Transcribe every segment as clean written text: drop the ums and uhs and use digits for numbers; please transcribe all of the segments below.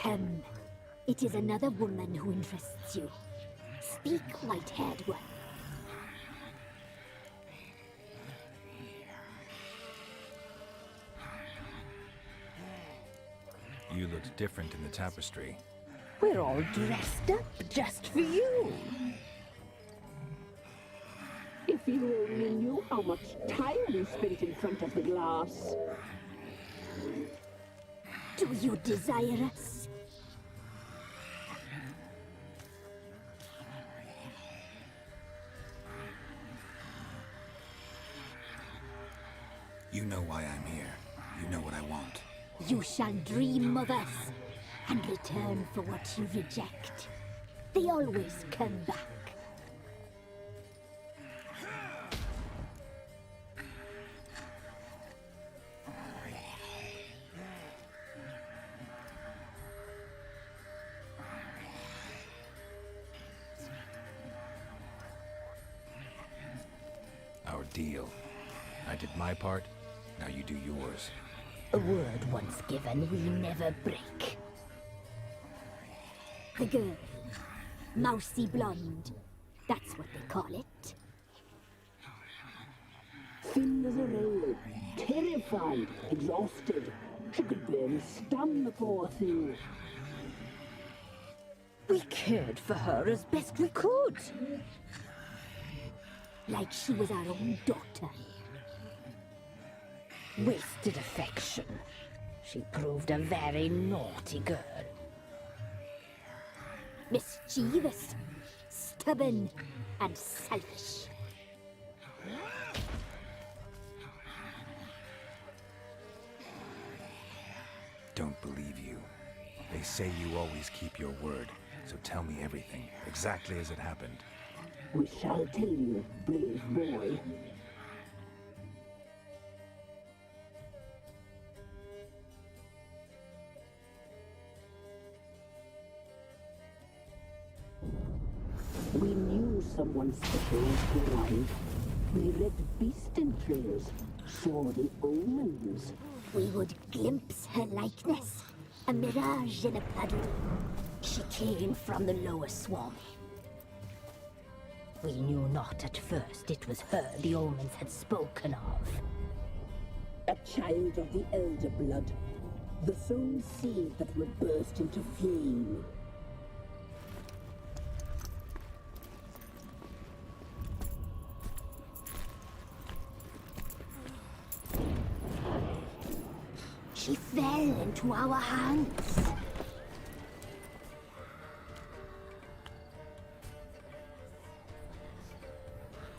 Come. It is another woman who interests you. Speak, white-haired one. You looked different in the tapestry. We're all dressed up just for you. If you only knew how much time we spent in front of the glass. Do you desire us? You know why I'm here. You know what I want. You shall dream of us and return for what you reject. They always come back. Our deal. I did my part, now you do yours. A word once given, we never break. The girl. Mousy blonde. That's what they call it. Thin as a rail, terrified, exhausted. She could barely stand the poor thing. We cared for her as best we could. Like she was our own daughter. Wasted affection. She proved a very naughty girl. Mischievous, stubborn, and selfish. Don't believe you. They say you always keep your word, so tell me everything, exactly as it happened. We shall tell you, brave boy. We knew someone special would arrive. We read beast entrails, saw the omens. We would glimpse her likeness, a mirage in a puddle. She came from the lower swarm. We knew not at first it was her the omens had spoken of. A child of the elder blood, the sown seed that would burst into flame. She fell into our hands.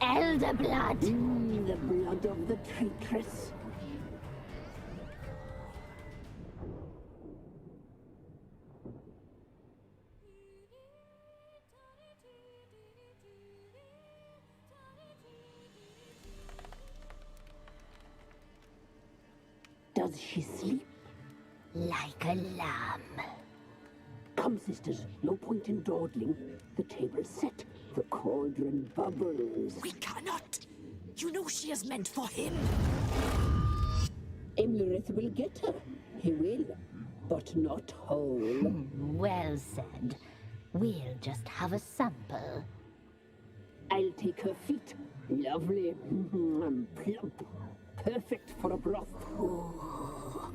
Elder blood! The blood of the traitress. Does she sleep? Like a lamb. Come, sisters, no point in dawdling. The table's set, the cauldron bubbles. We cannot! You know she is meant for him! Emlyrith will get her. He will, but not whole. Well said. We'll just have a sample. I'll take her feet. Lovely. Plump. Perfect for a broth. Oh,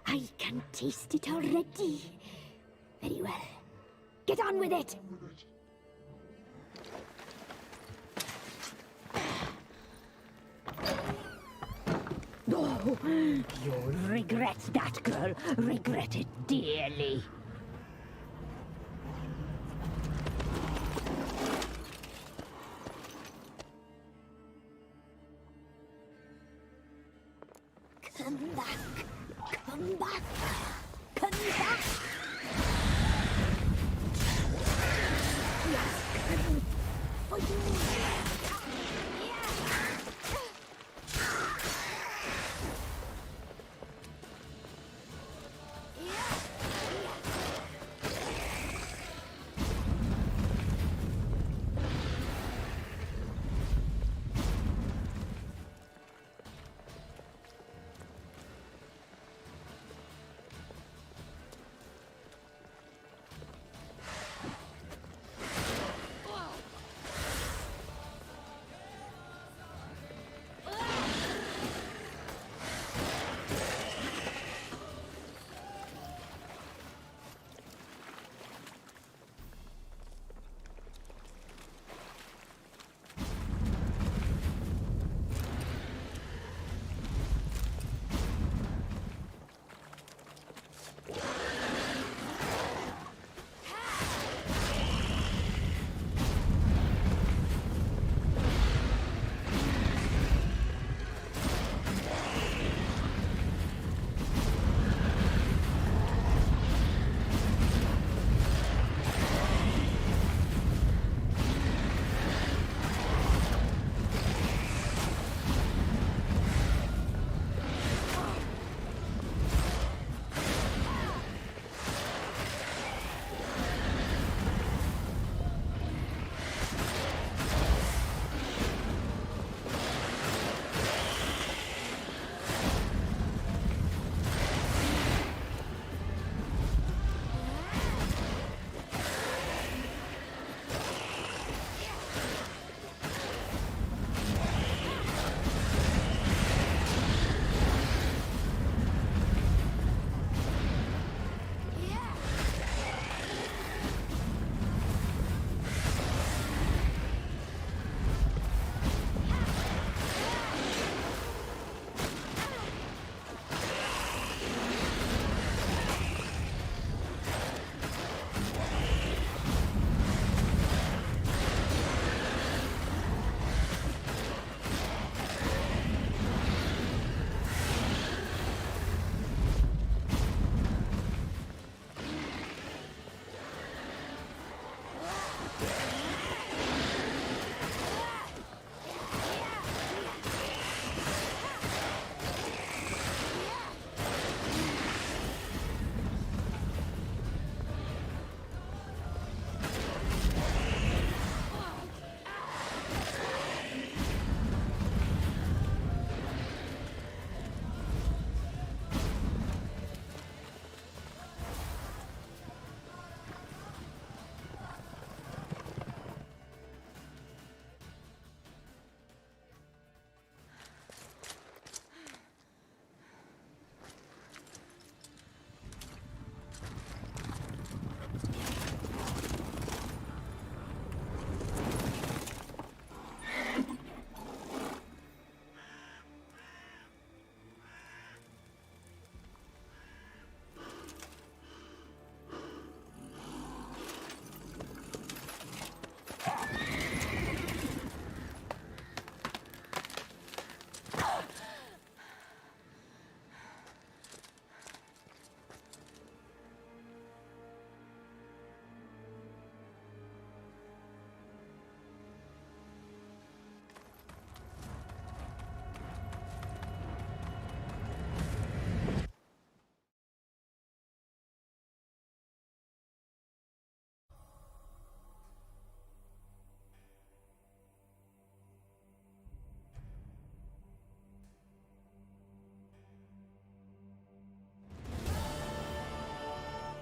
I can taste it already. Very well. Get on with it! Oh, you'll regret that, girl. Regret it dearly. Come back! Come back! Come back! Yes, come for you!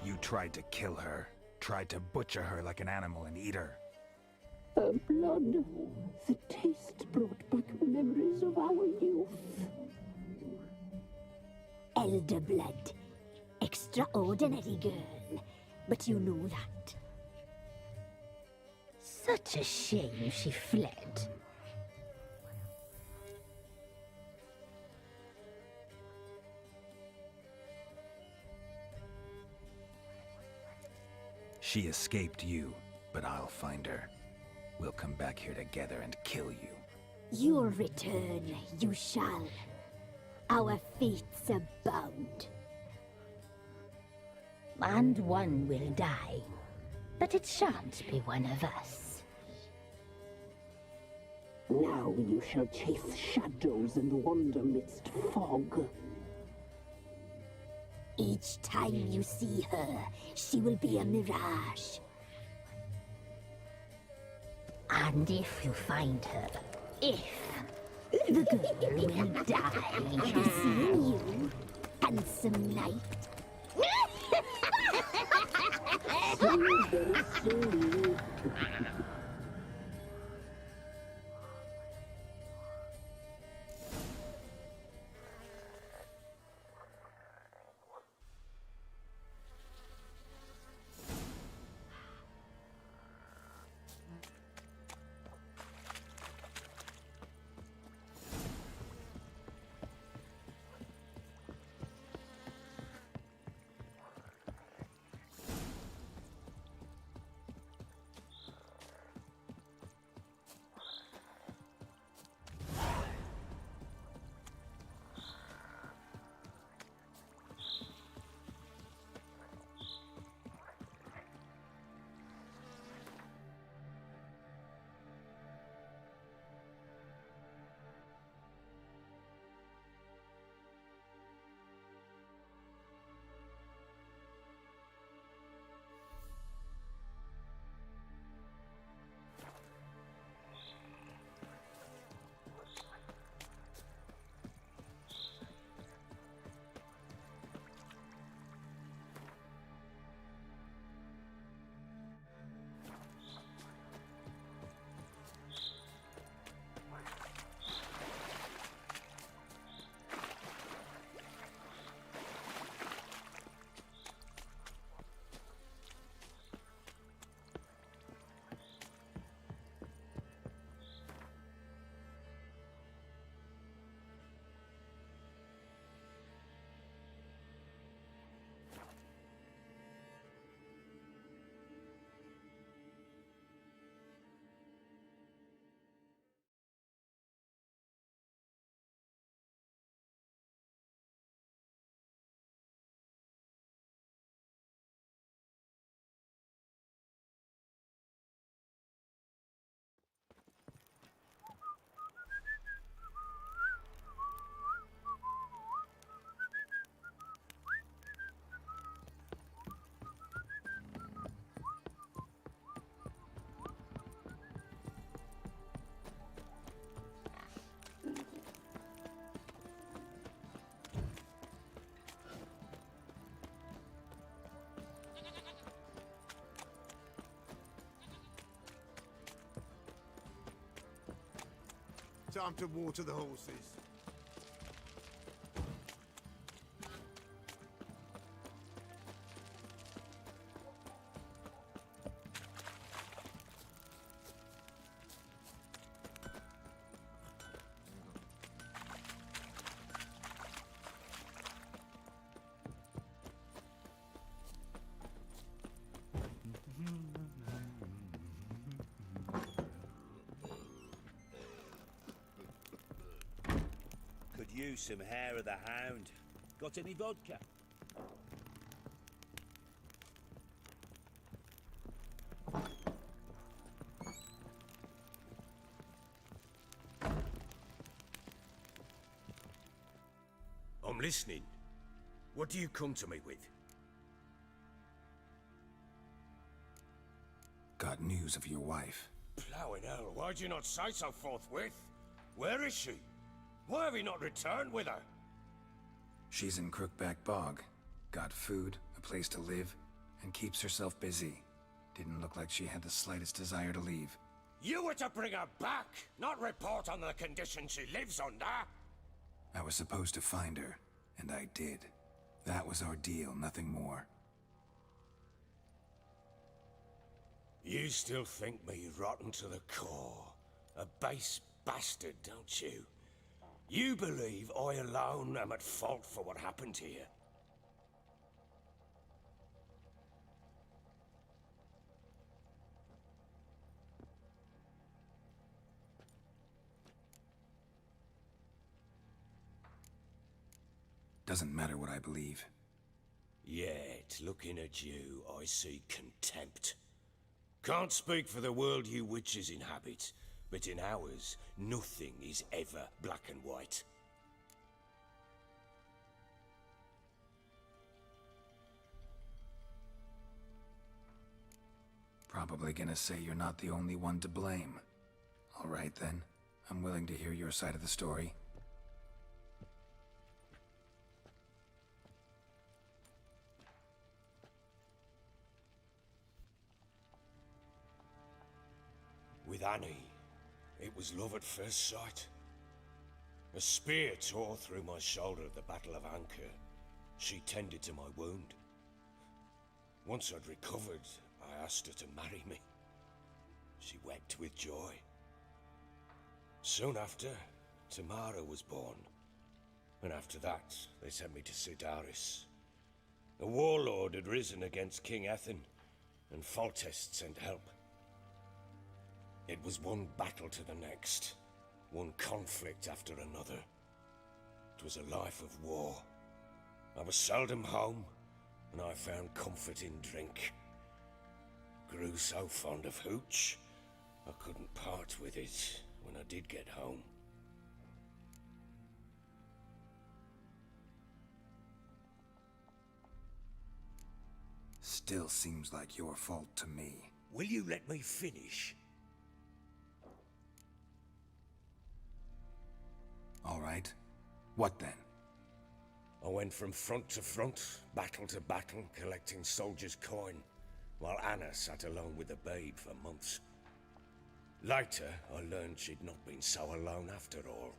You tried to kill her. Tried to butcher her like an animal and eat her. Her blood. The taste brought back memories of our youth. Elder blood. Extraordinary girl. But you know that. Such a shame she fled. She escaped you, but I'll find her. We'll come back here together and kill you. You'll return, you shall. Our fates are bound. And one will die. But it shan't be one of us. Now you shall chase shadows and wander midst fog. Each time you see her, she will be a mirage. And if you find her, the girl will die. Be seeing you, handsome knight. Very soon. time to water the horses. Could use some hair of the hound. Got any vodka? I'm listening. What do you come to me with? Got news of your wife. Plowing hell, why'd you not say so forthwith? Where is she? Why have you not returned with her? She's in Crookback Bog. Got food, a place to live, and keeps herself busy. Didn't look like she had the slightest desire to leave. You were to bring her back, not report on the condition she lives under. I was supposed to find her, and I did. That was our deal, nothing more. You still think me rotten to the core. A base bastard, don't you? You believe I alone am at fault for what happened here. Doesn't matter what I believe. Yet, looking at you, I see contempt. Can't speak for the world you witches inhabit, but in ours, nothing is ever black and white. Probably gonna say you're not the only one to blame. All right then, I'm willing to hear your side of the story. With Annie, it was love at first sight. A spear tore through my shoulder at the Battle of Anchor. She tended to my wound. Once I'd recovered, I asked her to marry me. She wept with joy. Soon after, Tamara was born. And after that, they sent me to Sidaris. A warlord had risen against King Ethan, and Foltest sent help. It was one battle to the next, one conflict after another. It was a life of war. I was seldom home, and I found comfort in drink. Grew so fond of hooch, I couldn't part with it when I did get home. Still seems like your fault to me. Will you let me finish? All right. What then? I went from front to front, battle to battle, collecting soldiers' coin, while Anna sat alone with the babe for months. Later, I learned she'd not been so alone after all.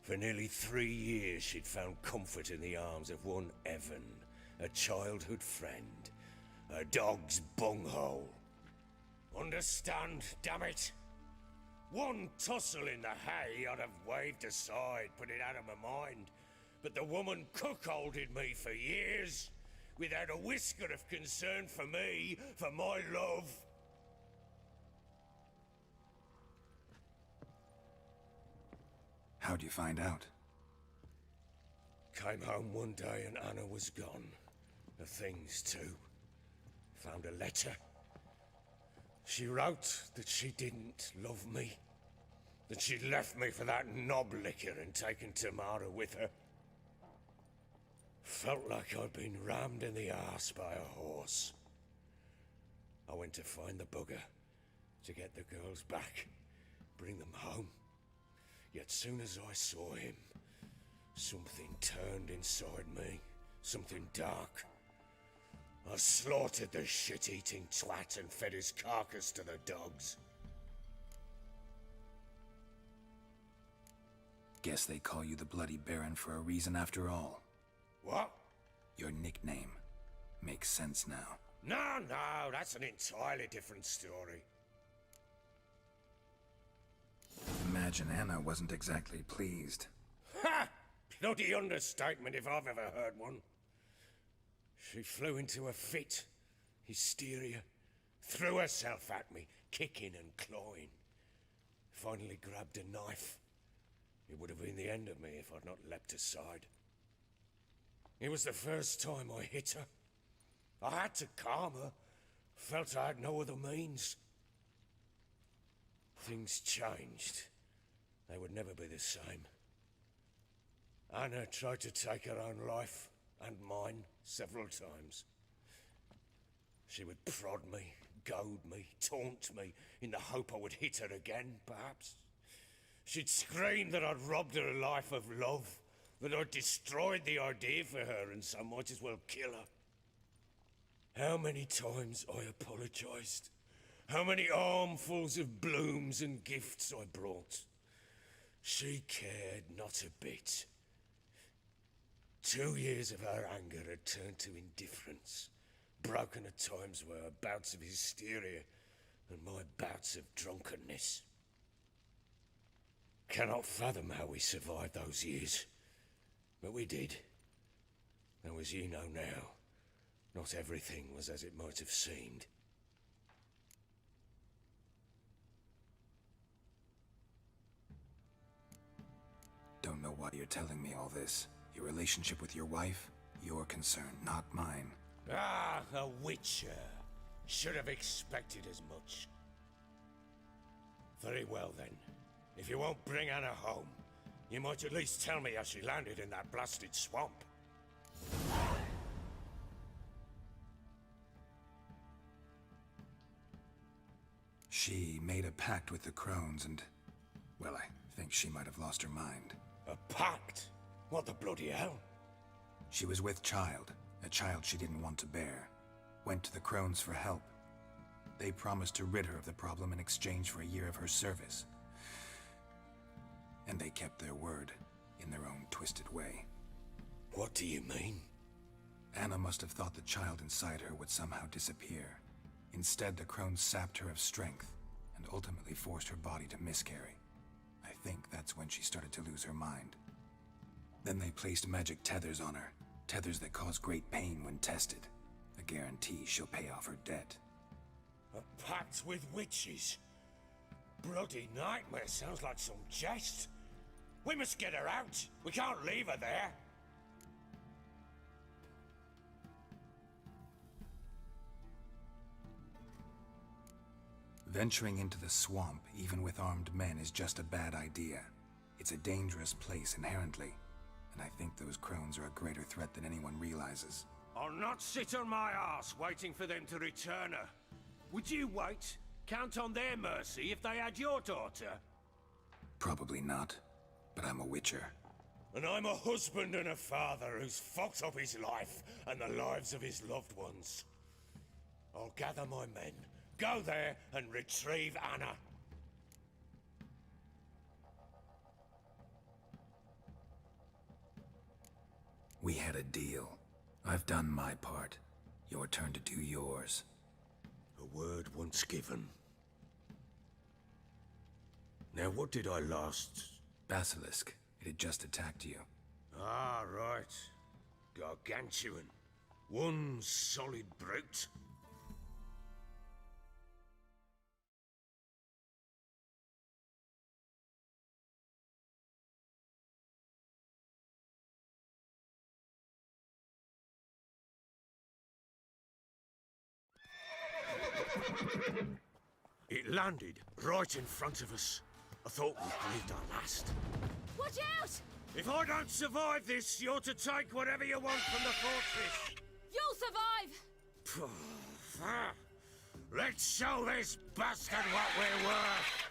For nearly 3 years, she'd found comfort in the arms of one Evan, a childhood friend, a dog's bunghole. Understand, damn it? One tussle in the hay I'd have waved aside, put it out of my mind. But the woman cuckolded me for years, without a whisker of concern for me, for my love. How'd you find out? Came home one day and Anna was gone. The things too. Found a letter. She wrote that she didn't love me. That she'd left me for that knob licker and taken Tamara with her. Felt like I'd been rammed in the arse by a horse. I went to find the bugger, to get the girls back, bring them home. Yet soon as I saw him, something turned inside me, something dark. I slaughtered the shit-eating twat and fed his carcass to the dogs. Guess they call you the Bloody Baron for a reason after all. What? Your nickname. Makes sense now. No, that's an entirely different story. Imagine Anna wasn't exactly pleased. Ha! Bloody understatement if I've ever heard one. She flew into a fit. Hysteria. Threw herself at me, kicking and clawing. Finally grabbed a knife. It would have been the end of me if I'd not leapt aside. It was the first time I hit her. I had to calm her. Felt I had no other means. Things changed. They would never be the same. Anna tried to take her own life, and mine, several times. She would prod me, goad me, taunt me, in the hope I would hit her again, perhaps. She'd scream that I'd robbed her life of love, that I'd destroyed the idea for her, and so might as well kill her. How many times I apologized. How many armfuls of blooms and gifts I brought. She cared not a bit. 2 years of her anger had turned to indifference, broken at times were her bouts of hysteria and my bouts of drunkenness. Cannot fathom how we survived those years, but we did. Though as you know now, not everything was as it might have seemed. Don't know why you're telling me all this. Your relationship with your wife? Your concern, not mine. Ah, a witcher. Should have expected as much. Very well then. If you won't bring Anna home, you might at least tell me how she landed in that blasted swamp. She made a pact with the crones and... well, I think she might have lost her mind. A pact? What the bloody hell? She was with child, a child she didn't want to bear. Went to the crones for help. They promised to rid her of the problem in exchange for a year of her service. And they kept their word, in their own twisted way. What do you mean? Anna must have thought the child inside her would somehow disappear. Instead, the crones sapped her of strength, and ultimately forced her body to miscarry. I think that's when she started to lose her mind. Then they placed magic tethers on her, tethers that cause great pain when tested. A guarantee she'll pay off her debt. A pact with witches? Bloody nightmare, sounds like some jest. We must get her out. We can't leave her there. Venturing into the swamp, even with armed men, is just a bad idea. It's a dangerous place inherently, and I think those crones are a greater threat than anyone realizes. I'll not sit on my arse waiting for them to return her. Would you wait? Count on their mercy if they had your daughter? Probably not, but I'm a witcher. And I'm a husband and a father who's fucked up his life and the lives of his loved ones. I'll gather my men, go there and retrieve Anna. We had a deal. I've done my part. Your turn to do yours. A word once given. Now what did I last... Basilisk. It had just attacked you. Ah, right. Gargantuan. One solid brute. It landed right in front of us. I thought we breathed our last. Watch out! If I don't survive this, you're to take whatever you want from the fortress. You'll survive! Let's show this bastard what we're worth!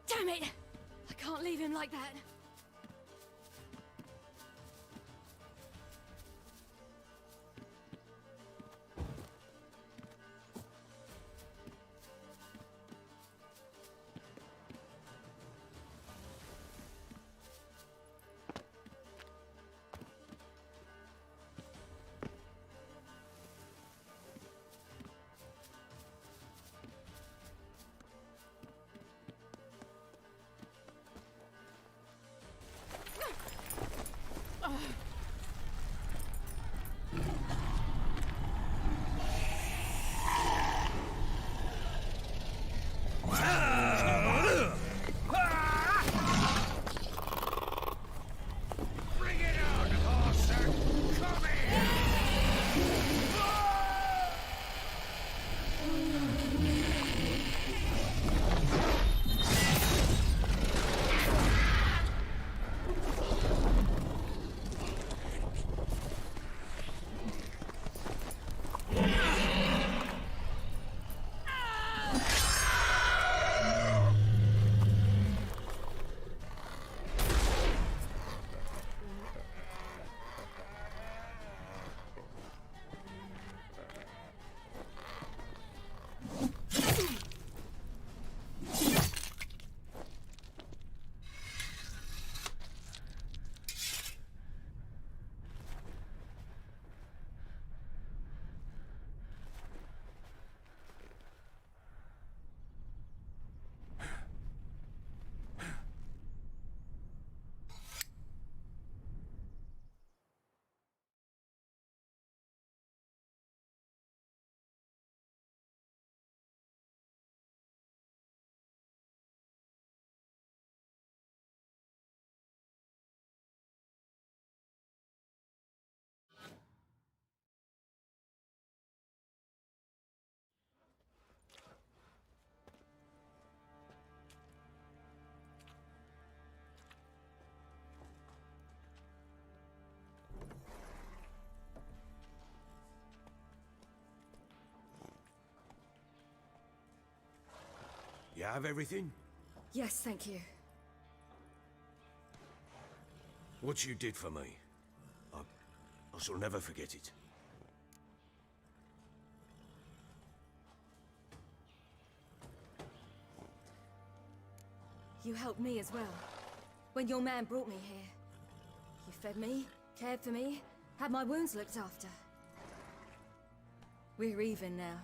Damn it! I can't leave him like that. You have everything? Yes, thank you. What you did for me, I shall never forget it. You helped me as well. When your man brought me here. You fed me, cared for me, had my wounds looked after. We're even now.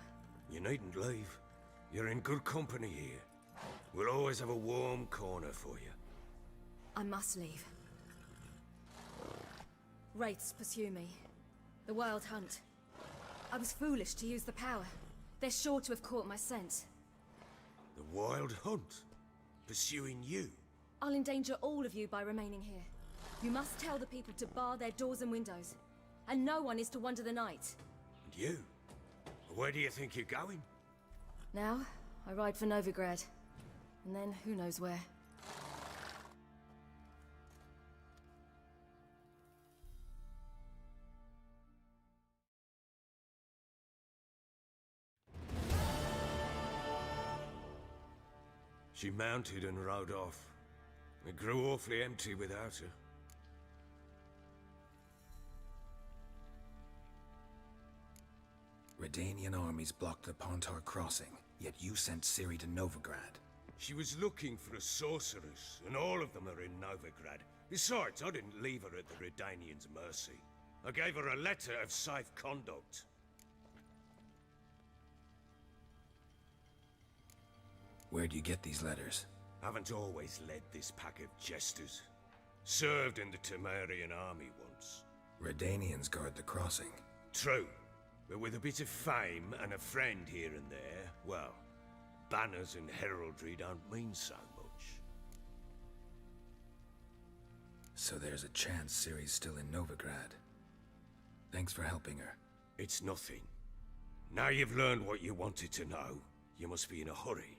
You needn't leave. You're in good company here. We'll always have a warm corner for you. I must leave. Wraiths pursue me. The Wild Hunt. I was foolish to use the power. They're sure to have caught my scent. The Wild Hunt? Pursuing you? I'll endanger all of you by remaining here. You must tell the people to bar their doors and windows. And no one is to wander the night. And you? Where do you think you're going? Now, I ride for Novigrad. And then, who knows where. She mounted and rode off. It grew awfully empty without her. Redanian armies blocked the Pontar crossing, yet you sent Ciri to Novigrad. She was looking for a sorceress, and all of them are in Novigrad. Besides, I didn't leave her at the Redanians' mercy. I gave her a letter of safe conduct. Where'd you get these letters? Haven't always led this pack of jesters. Served in the Temerian army once. Redanians guard the crossing. True, but with a bit of fame and a friend here and there, well, banners and heraldry don't mean so much. So there's a chance Ciri's still in Novigrad. Thanks for helping her. It's nothing. Now you've learned what you wanted to know, you must be in a hurry.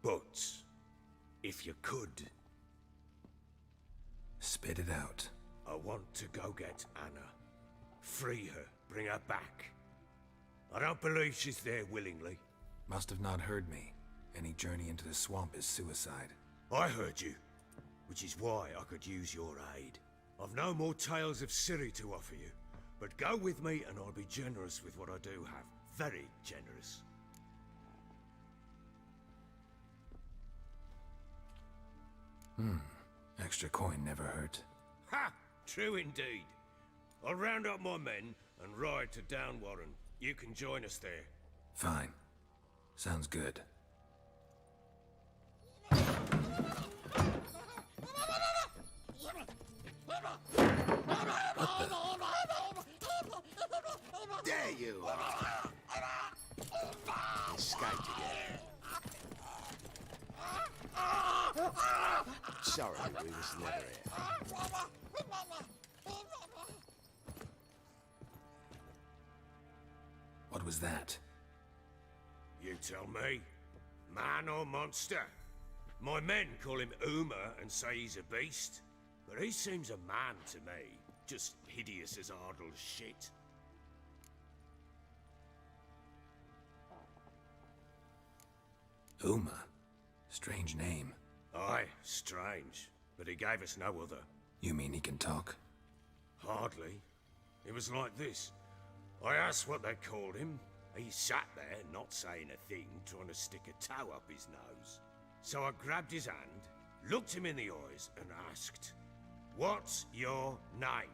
But, if you could... Spit it out. I want to go get Anna. Free her, bring her back. I don't believe she's there willingly. Must have not heard me. Any journey into the swamp is suicide. I heard you, which is why I could use your aid. I've no more tales of Ciri to offer you, but go with me and I'll be generous with what I do have. Very generous. Extra coin never hurt. Ha! True indeed. I'll round up my men and ride to Downwarren. You can join us there. Fine. Sounds good. There you are. Escaped again. Sorry, we was never here. What was that? You tell me. Man or monster? My men call him Uma and say he's a beast. But he seems a man to me. Just hideous as Ardle's shit. Uma? Strange name. Aye, strange. But he gave us no other. You mean he can talk? Hardly. It was like this. I asked what they called him. He sat there, not saying a thing, trying to stick a toe up his nose. So I grabbed his hand, looked him in the eyes, and asked, "What's your name?"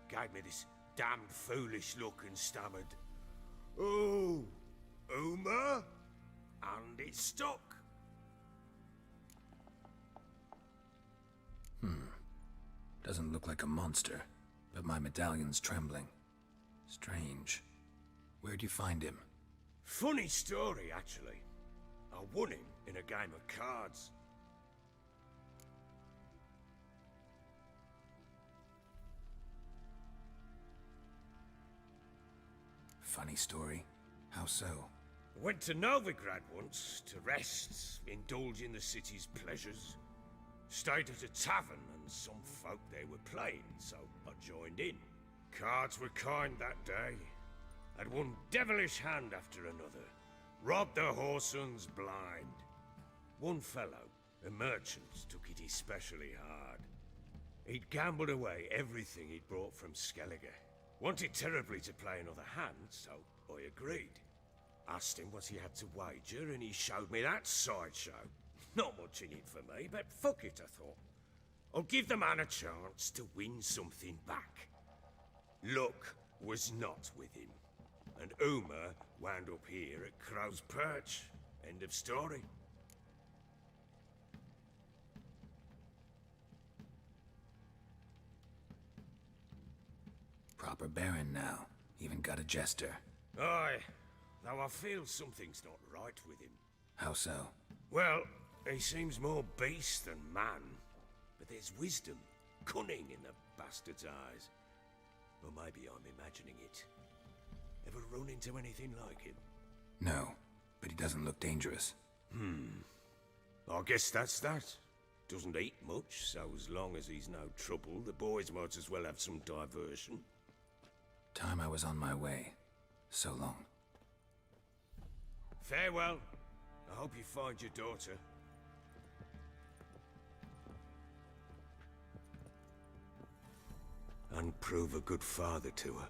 Gave me this damned foolish look and stammered, "Oh, Uma?" And it stuck. Doesn't look like a monster, but my medallion's trembling. Strange. Where'd you find him? Funny story, actually. I won him in a game of cards. Funny story. How so? Went to Novigrad once to rest, indulge in the city's pleasures. Stayed at a tavern and some folk there were playing, so I joined in. Cards were kind that day. Had one devilish hand after another. Robbed the whoresons blind. One fellow, a merchant, took it especially hard. He'd gambled away everything he'd brought from Skellige. Wanted terribly to play another hand, so I agreed. Asked him what he had to wager, and he showed me that sideshow. Not much in it for me, but fuck it, I thought. I'll give the man a chance to win something back. Luck was not with him, and Uma wound up here at Crow's Perch. End of story. Proper baron now. Even got a jester. Aye, though I feel something's not right with him. How so? Well, he seems more beast than man. But there's wisdom, cunning in the bastard's eyes. Or maybe I'm imagining it. Ever run into anything like him? No, but he doesn't look dangerous. I guess that's that. Doesn't eat much, so as long as he's no trouble, the boys might as well have some diversion. Time I was on my way. So long. Farewell. I hope you find your daughter. And prove a good father to her.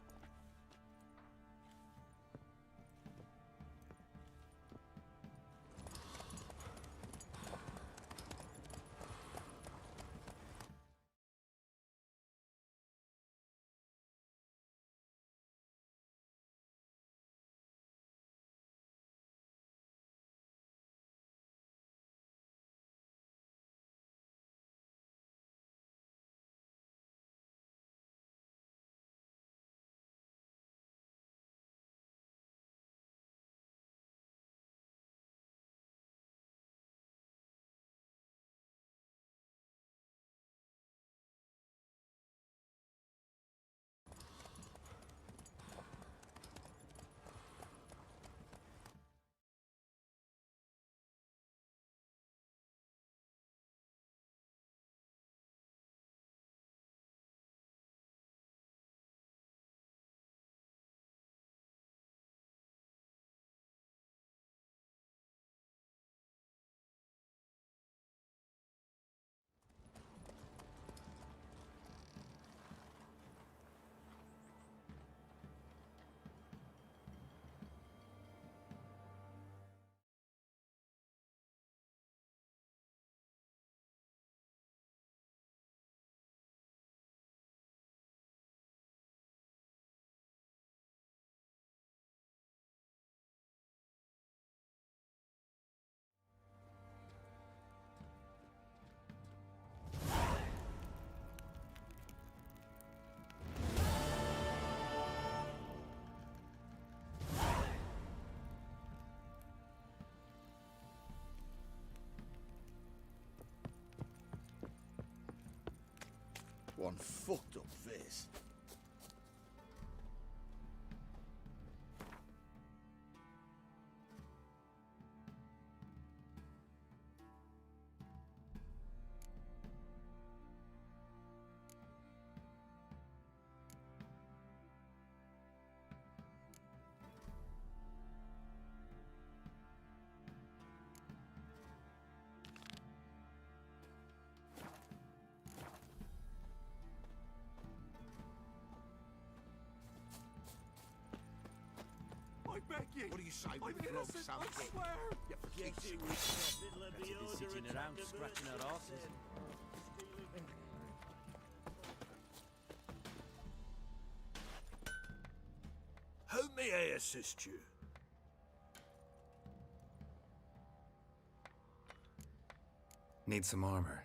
One fucked up face. I beg you! What do you say I'm with love, innocent, Sam? I swear! Yeah, for Get Pete's it, sake. we stop. It'll be Better be order sitting around scratching our asses. How may I assist you? Need some armor.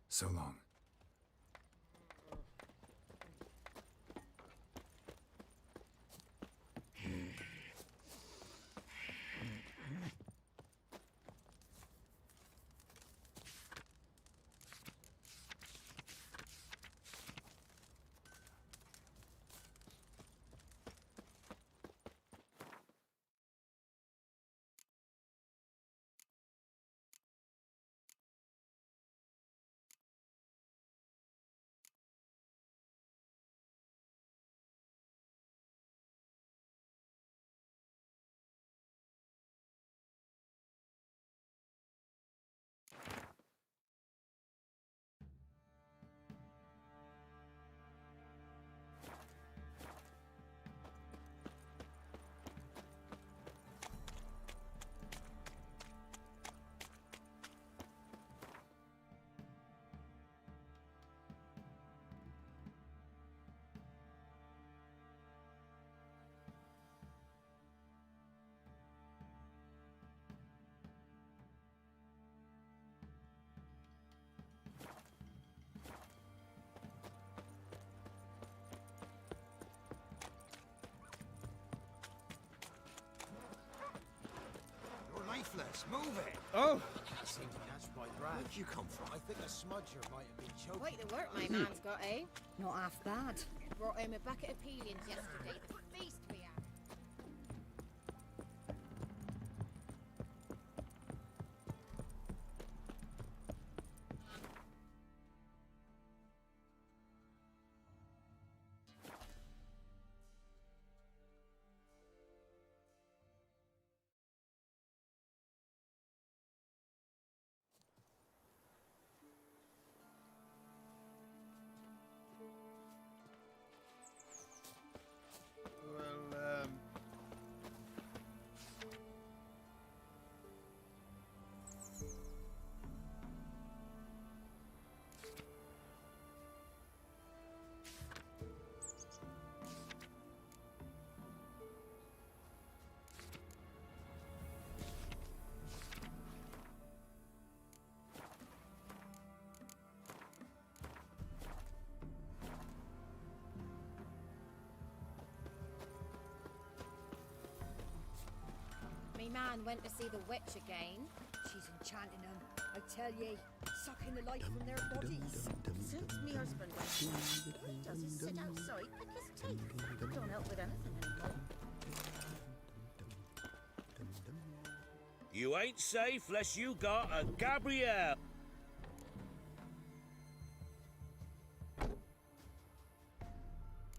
So long. You're lifeless. Move it. Oh! I seem to catch my breath. Where'd you come from? I think a smudger might have been choking. Quite the work my man's got, eh? Not half bad. Brought home a bucket of peelings yesterday. The feast we had. Well, Me man went to see the witch again. She's enchanting him, I tell ye. sucking the life from their bodies. Since me husband went, all he does is sit outside, pick his teeth. Don't help with anything anymore. You ain't safe less you got a Gabrielle.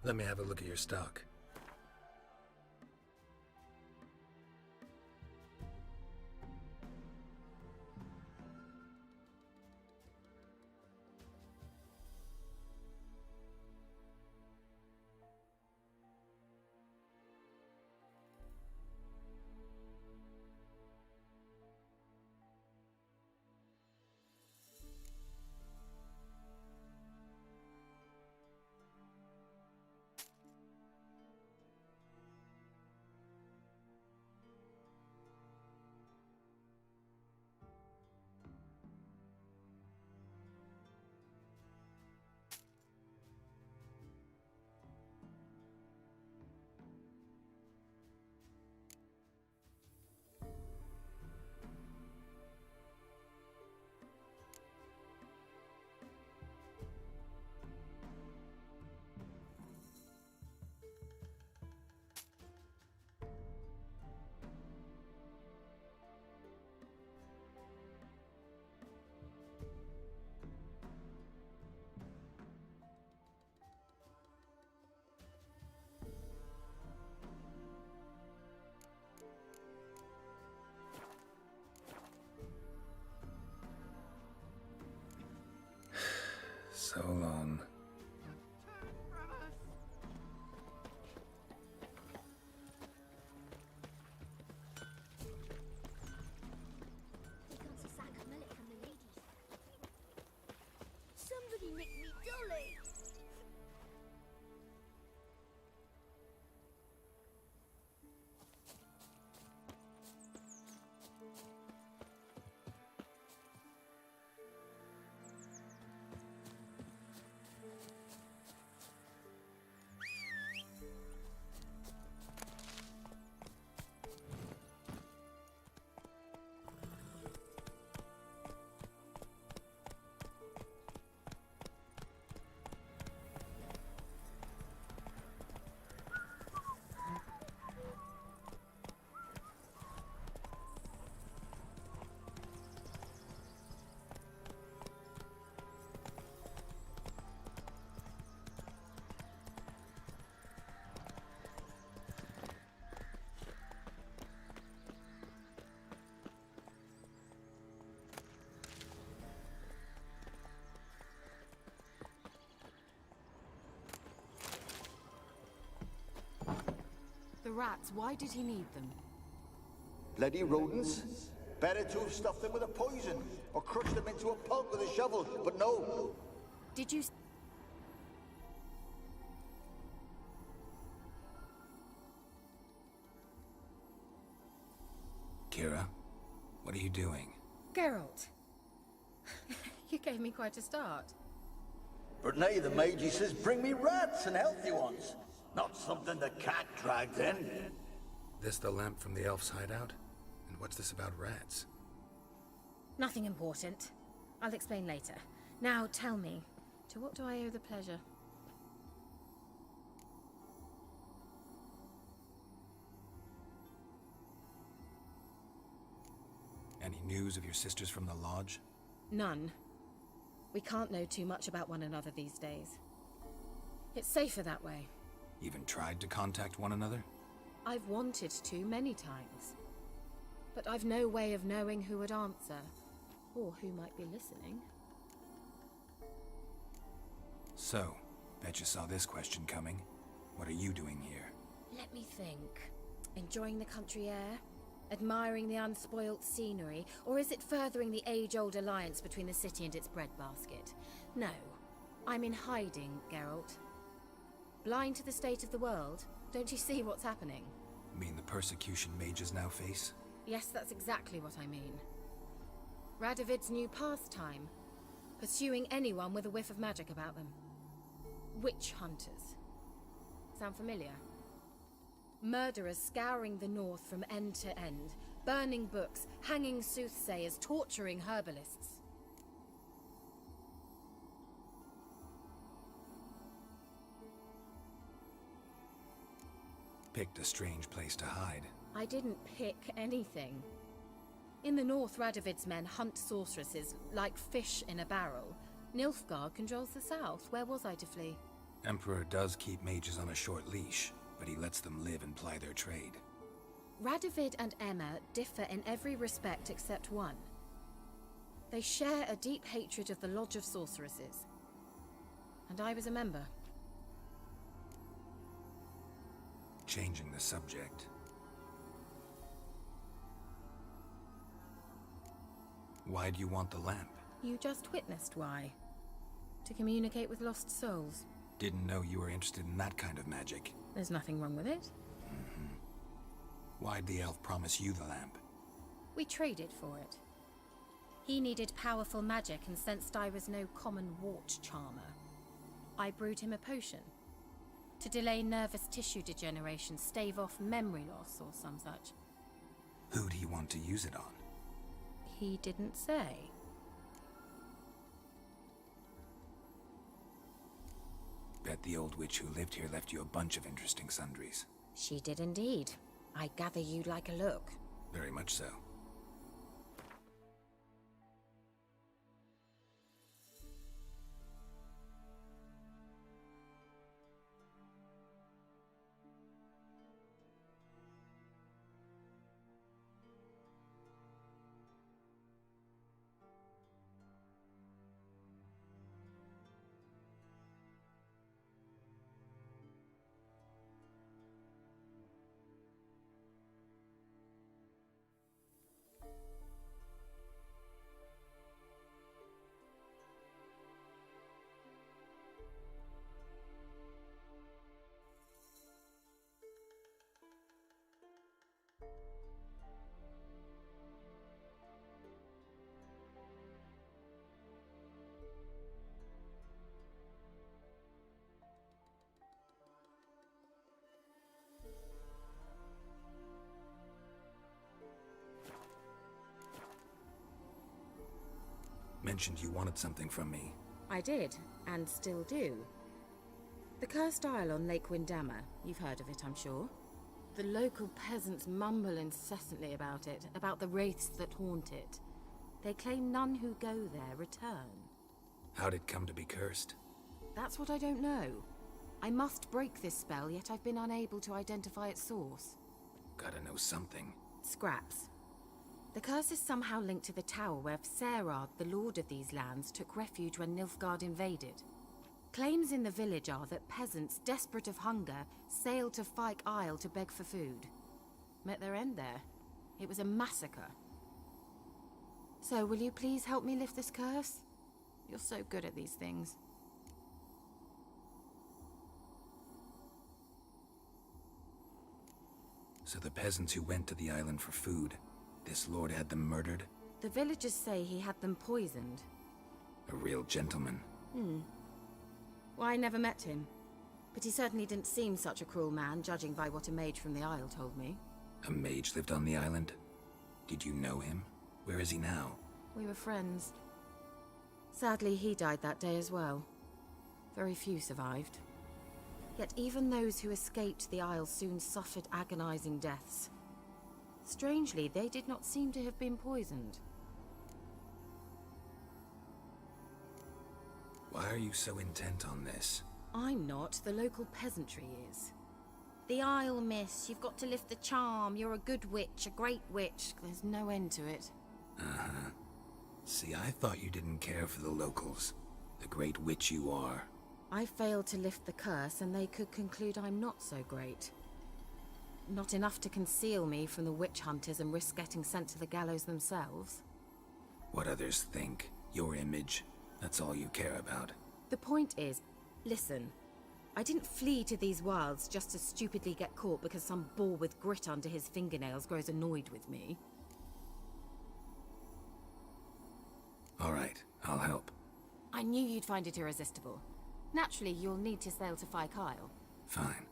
Let me have a look at your stock. So long. He got a sack of millet from the ladies. Somebody nicked me dolly. The rats, why did he need them? Bloody rodents. Better to have stuffed them with a poison, or crushed them into a pulp with a shovel, but no. Did you... Kira, what are you doing? Geralt. You gave me quite a start. But now the Magi says bring me rats and healthy ones. Not something the cat dragged in. This the lamp from the elf's hideout? And what's this about rats? Nothing important. I'll explain later. Now tell me, to what do I owe the pleasure? Any news of your sisters from the lodge? None. We can't know too much about one another these days. It's safer that way. Even tried to contact one another? I've wanted to many times. But I've no way of knowing who would answer, or who might be listening. So, bet you saw this question coming. What are you doing here? Let me think. Enjoying the country air? Admiring the unspoilt scenery? Or is it furthering the age-old alliance between the city and its breadbasket? No. I'm in hiding, Geralt. Blind to the state of the world? Don't you see what's happening? You mean the persecution mages now face? Yes, that's exactly what I mean. Radovid's new pastime. Pursuing anyone with a whiff of magic about them. Witch hunters. Sound familiar? Murderers scouring the north from end to end, burning books, hanging soothsayers, torturing herbalists. Picked a strange place to hide. I didn't pick anything. In the north, Radovid's men hunt sorceresses like fish in a barrel. Nilfgaard controls the south. Where was I to flee? Emperor does keep mages on a short leash, but he lets them live and ply their trade. Radovid and Emma differ in every respect except one. They share a deep hatred of the Lodge of Sorceresses. And I was a member. Changing the subject. Why do you want the lamp? You just witnessed why. To communicate with lost souls. Didn't know you were interested in that kind of magic. There's nothing wrong with it. Why'd the elf promise you the lamp? We traded for it. He needed powerful magic and sensed I was no common wart charmer. I brewed him a potion. To delay nervous tissue degeneration, stave off memory loss or some such. Who'd he want to use it on? He didn't say. Bet the old witch who lived here left you a bunch of interesting sundries. She did indeed. I gather you'd like a look. Very much so. Mentioned you wanted something from me. I did, and still do. The Cursed Isle on Lake Windammer. You've heard of it, I'm sure. The local peasants mumble incessantly about it, about the wraiths that haunt it. They claim none who go there return. How'd it come to be cursed? That's what I don't know. I must break this spell, yet I've been unable to identify its source. Gotta know something. Scraps. The curse is somehow linked to the tower where Serad, the lord of these lands, took refuge when Nilfgaard invaded. Claims in the village are that peasants, desperate of hunger, sailed to Fyke Isle to beg for food. Met their end there. It was a massacre. So, will you please help me lift this curse? You're so good at these things. So the peasants who went to the island for food, this lord had them murdered? The villagers say he had them poisoned. A real gentleman. Well, I never met him. But he certainly didn't seem such a cruel man, judging by what a mage from the Isle told me. A mage lived on the island? Did you know him? Where is he now? We were friends. Sadly, he died that day as well. Very few survived. Yet even those who escaped the Isle soon suffered agonizing deaths. Strangely, they did not seem to have been poisoned. Why are you so intent on this? I'm not. The local peasantry is. The Isle, miss. You've got to lift the charm. You're a good witch, a great witch. There's no end to it. Uh-huh. See, I thought you didn't care for the locals. The great witch you are. I failed to lift the curse, and they could conclude I'm not so great. Not enough to conceal me from the witch hunters and risk getting sent to the gallows themselves. What others think, your image, that's all you care about. The point is, listen, I didn't flee to these wilds just to stupidly get caught because some boar with grit under his fingernails grows annoyed with me. All right, I'll help. I knew you'd find it irresistible. Naturally, you'll need to sail to Fyke Isle. Fine.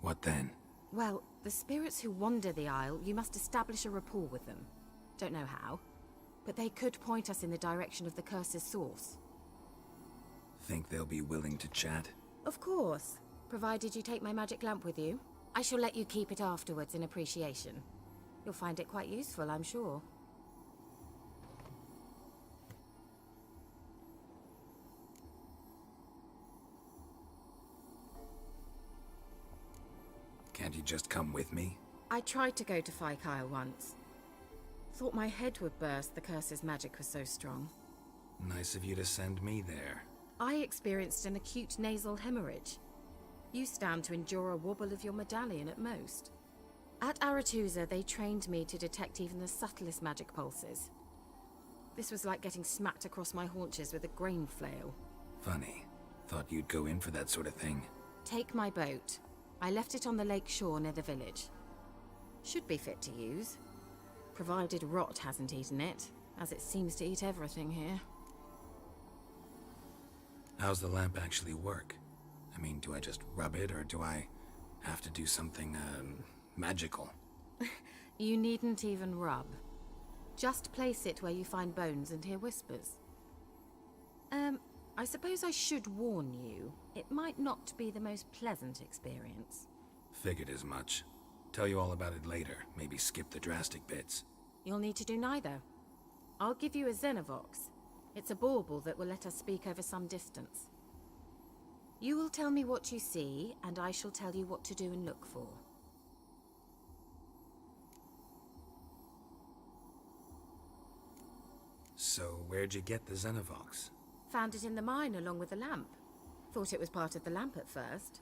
What then? Well, the spirits who wander the Isle, you must establish a rapport with them. Don't know how, but they could point us in the direction of the curse's source. Think they'll be willing to chat? Of course, provided you take my magic lamp with you. I shall let you keep it afterwards in appreciation. You'll find it quite useful, I'm sure. Can't you just come with me? I tried to go to Kyle once. Thought my head would burst, the curse's magic was so strong. Nice of you to send me there. I experienced an acute nasal hemorrhage. You stand to endure a wobble of your medallion at most. At Aretusa, they trained me to detect even the subtlest magic pulses. This was like getting smacked across my haunches with a grain flail. Funny. Thought you'd go in for that sort of thing. Take my boat. I left it on the lake shore near the village. Should be fit to use. Provided rot hasn't eaten it, as it seems to eat everything here. How's the lamp actually work? I mean, do I just rub it, or do I have to do something, magical? You needn't even rub. Just place it where you find bones and hear whispers. I suppose I should warn you, it might not be the most pleasant experience. Figured as much. Tell you all about it later, maybe skip the drastic bits. You'll need to do neither. I'll give you a Xenovox. It's a bauble that will let us speak over some distance. You will tell me what you see, and I shall tell you what to do and look for. So, where'd you get the Xenovox? Found it in the mine along with the lamp. Thought it was part of the lamp at first.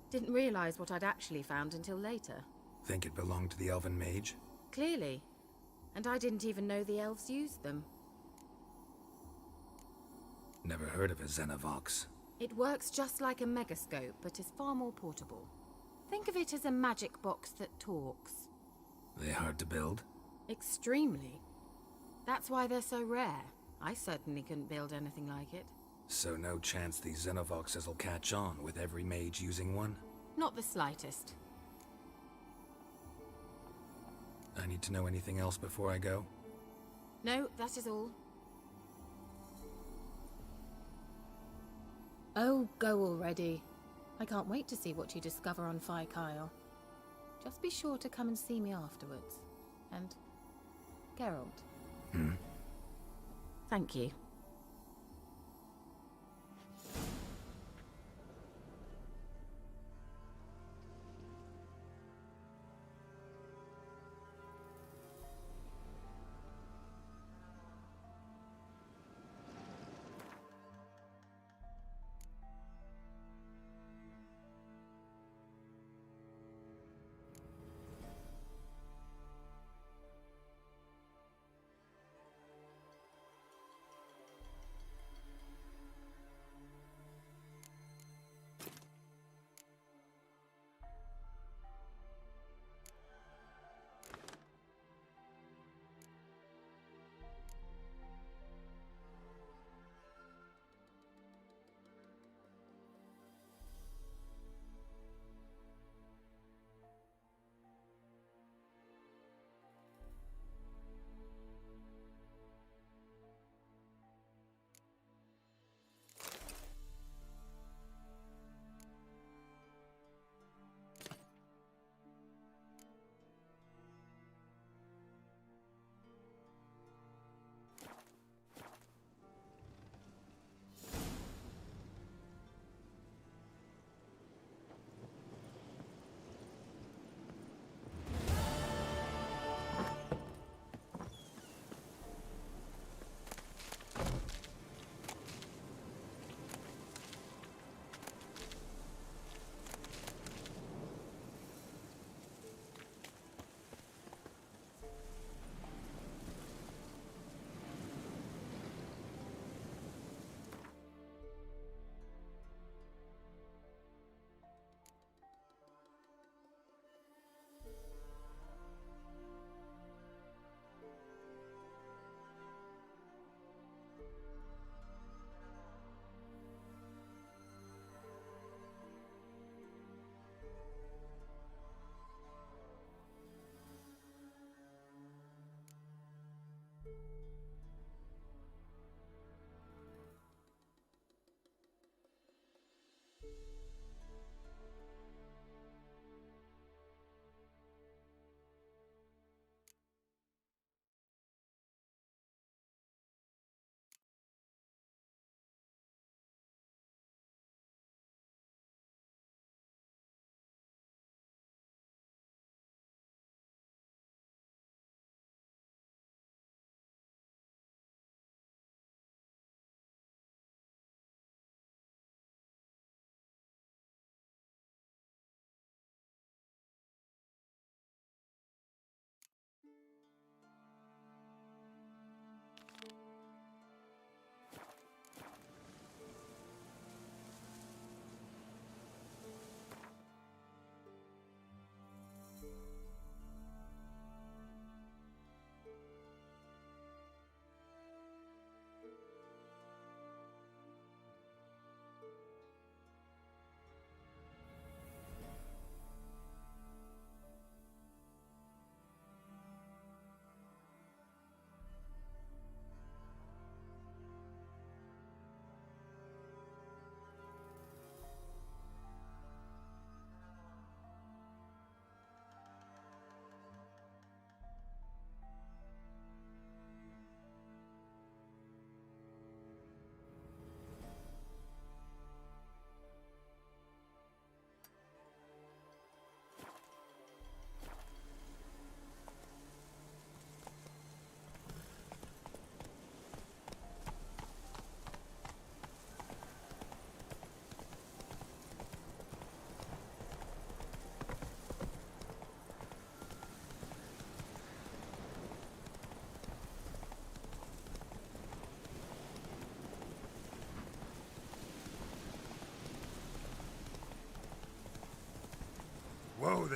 Didn't realize what I'd actually found until later. Think it belonged to the Elven Mage? Clearly. And I didn't even know the elves used them. Never heard of a Xenovox. It works just like a megascope, but is far more portable. Think of it as a magic box that talks. They hard to build? Extremely. That's why they're so rare. I certainly couldn't build anything like it. So no chance these Xenovoxes will catch on with every mage using one? Not the slightest. I need to know anything else before I go? No, that is all. Oh, go already. I can't wait to see what you discover on Kyle. Just be sure to come and see me afterwards. And Geralt. Thank you.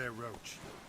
their roach.